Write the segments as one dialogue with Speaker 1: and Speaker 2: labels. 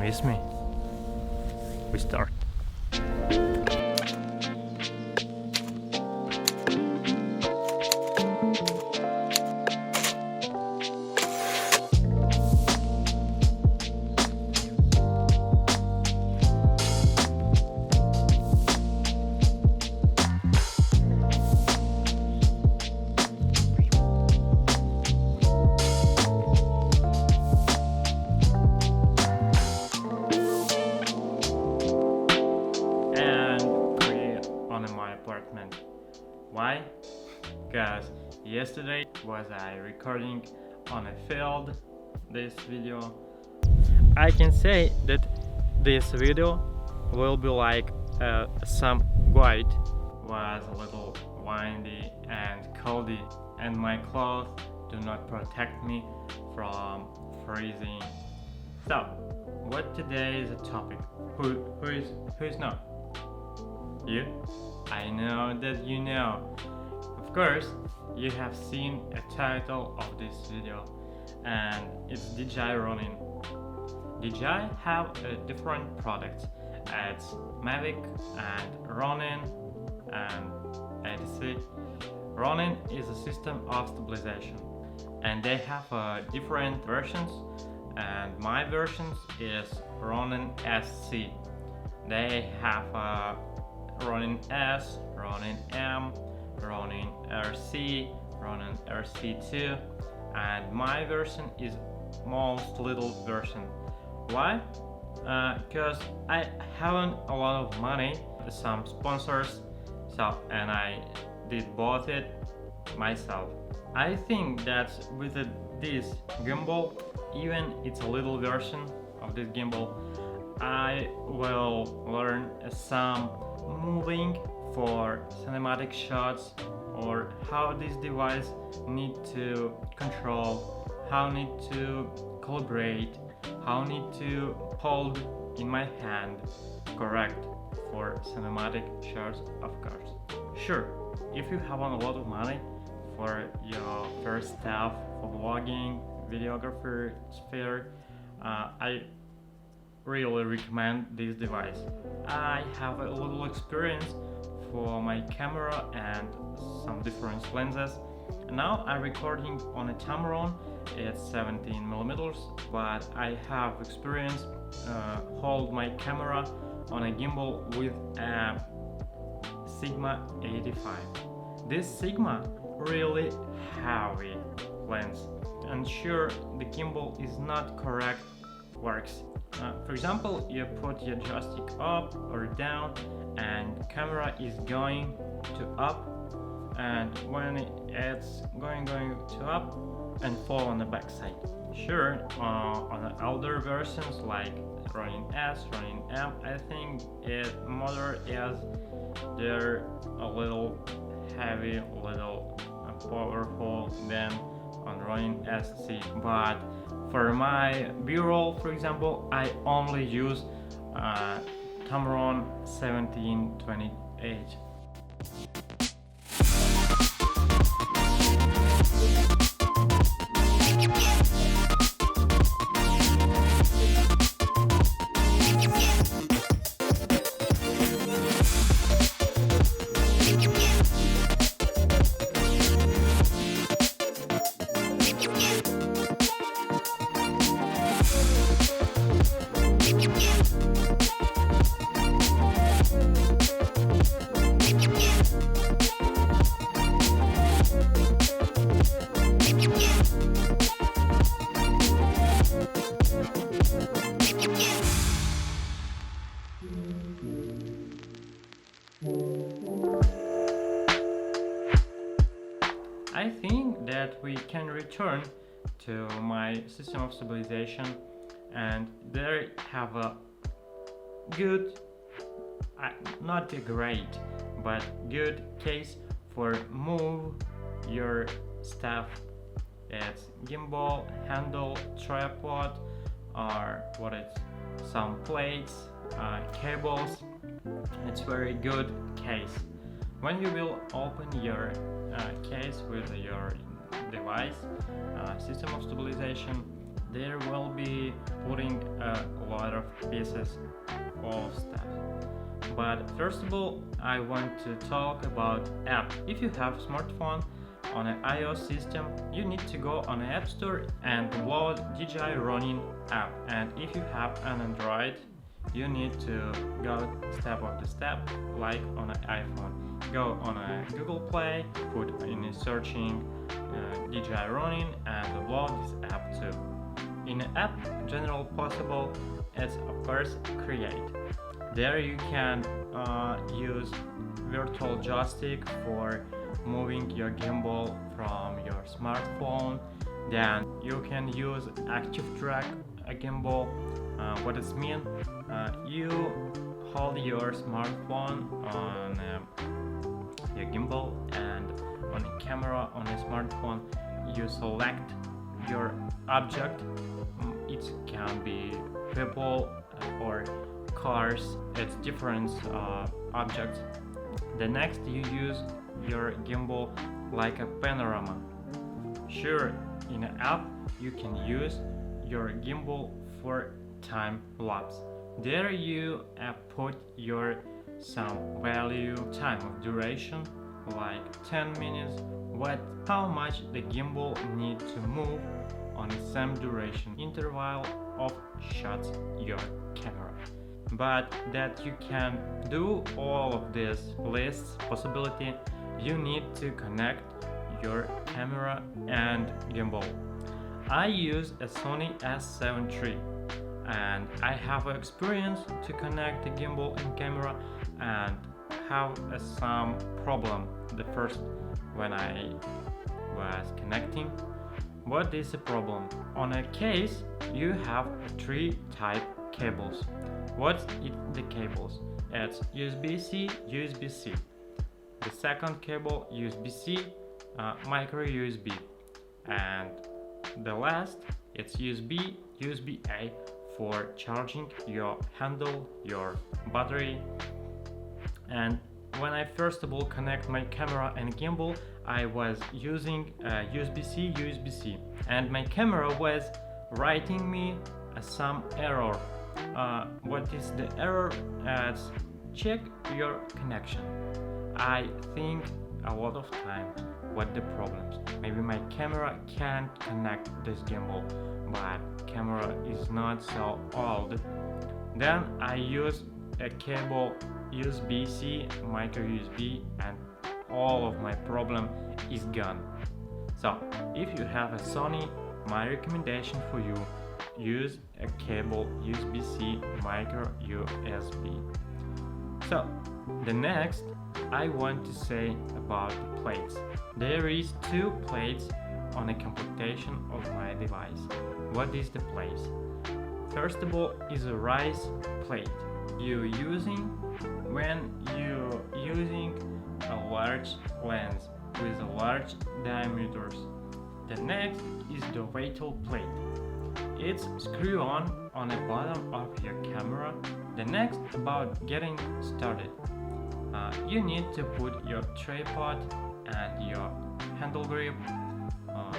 Speaker 1: with me. We start. Why? Because yesterday was I recording on a field this video. I can say that this video will be like some guide. Was a little windy and coldy, and my clothes do not protect me from freezing. So, what today is the topic? Who's not? You? I know that you know. Of course, you have seen a title of this video, and it's DJI Ronin. DJI have different products. It's Mavic and Ronin and etc. Ronin is a system of stabilization, and they have different versions. And my version is Ronin SC. They have Ronin S, Ronin M, Ronin RC, Ronin RC2, and my version is most little version. Why? Because I haven't a lot of money, some sponsors, and I did both it myself. I think that with this gimbal, even it's a little version of this gimbal, I will learn some moving for cinematic shots, or how this device need to control, how need to calibrate, how need to hold in my hand correct for cinematic shots, of course. Sure, if you have a lot of money for your first step for vlogging, videographer sphere, I really recommend this device. I have a little experience for my camera and some different lenses. Now I'm recording on a Tamron, it's 17mm, but I have experience hold my camera on a gimbal with a Sigma 85. This Sigma really heavy lens, and sure the gimbal is not correct works. For example, you put your joystick up or down and camera is going to up, and when it's going to up and fall on the back side. Sure, on the older versions like Ronin S, Ronin M, I think motor is they're a little heavy, a little powerful than on Ronin SC, but for my B-roll, for example, I only use Tamron 1728. I think that we can return to my system of stabilization, and there have a good, not a great, but good case for move your stuff. It's gimbal, handle, tripod, or what it's some plates, cables. It's very good case. When you will open your case with your device, system of stabilization, there will be putting a lot of pieces of stuff. But first of all, I want to talk about app. If you have smartphone on an iOS system, you need to go on an app store and download DJI Ronin app. And if you have an Android, you need to go step after step like on an iPhone. Go on a Google Play, put in searching DJI Ronin and download this app too. In the app general possible is of course create. There you can use virtual joystick for moving your gimbal from your smartphone. Then you can use active track a gimbal. What does it mean? You hold your smartphone on your gimbal, and on the camera on a smartphone you select your object. It can be people or cars. It's different objects. The next you use your gimbal like a panorama. Sure, in an app you can use your gimbal for time lapse. There you put your some value time of duration like 10 minutes, how much the gimbal need to move on the same duration interval of shots your camera. But that you can do all of this lists possibility, you need to connect your camera and gimbal. I use a Sony A7 III and I have experience to connect the gimbal and camera and have some problem the first when I was connecting. What is the problem? On a case you have 3 type cables. What's the cables? It's USB-C, USB-C. The second cable USB-C, micro USB, and the last it's USB, USB-A for charging your handle, your battery. And when I first of all connect my camera and gimbal, I was using USB-C, USB-C, and my camera was writing me some error. What is the error? Check your connection. I think a lot of time what the problems. Maybe my camera can't connect this gimbal, but camera is not so old. Then I use a cable USB-C, micro USB, and all of my problem is gone. So if you have a Sony, my recommendation for you, use a cable USB-C, micro USB. So the next I want to say about the plates. There is 2 plates on a completion of my device. What is the place? First of all is a rise plate you using when you using a large lens with a large diameters. The next is the weighted plate. It's screw on the bottom of your camera. The next about getting started. You need to put your tripod and your handle grip,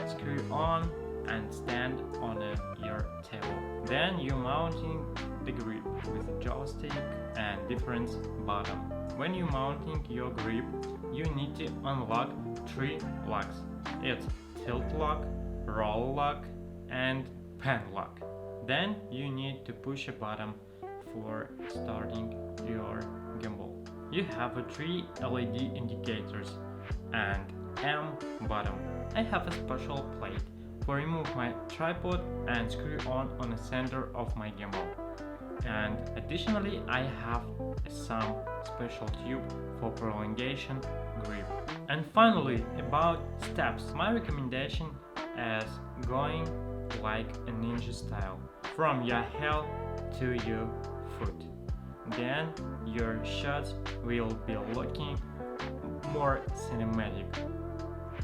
Speaker 1: screw on and stand on your table. Then you mounting the grip with a joystick and different bottom. When you mounting your grip, you need to unlock 3 locks. It's tilt lock, roll lock and pen lock. Then you need to push a button for starting your gimbal. You have 3 LED indicators and M button. I have a special plate for remove my tripod and screw on the center of my gimbal. And additionally I have some special tube for prolongation grip. And finally about steps, my recommendation is going like a ninja style from your head to your foot. Then your shots will be looking more cinematic.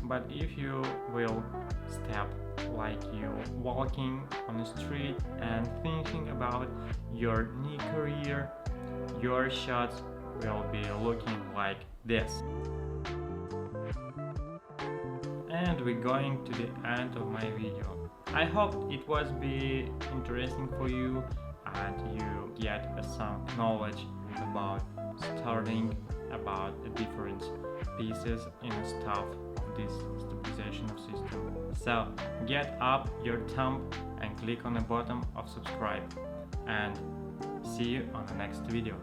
Speaker 1: But if you will step like you walking on the street and thinking about your new career, your shots will be looking like this. And we're going to the end of my video. I hope it was be interesting for you and you get some knowledge about starting, about the different pieces in the stuff of this stabilization system. So get up your thumb and click on the button of subscribe, and see you on the next video.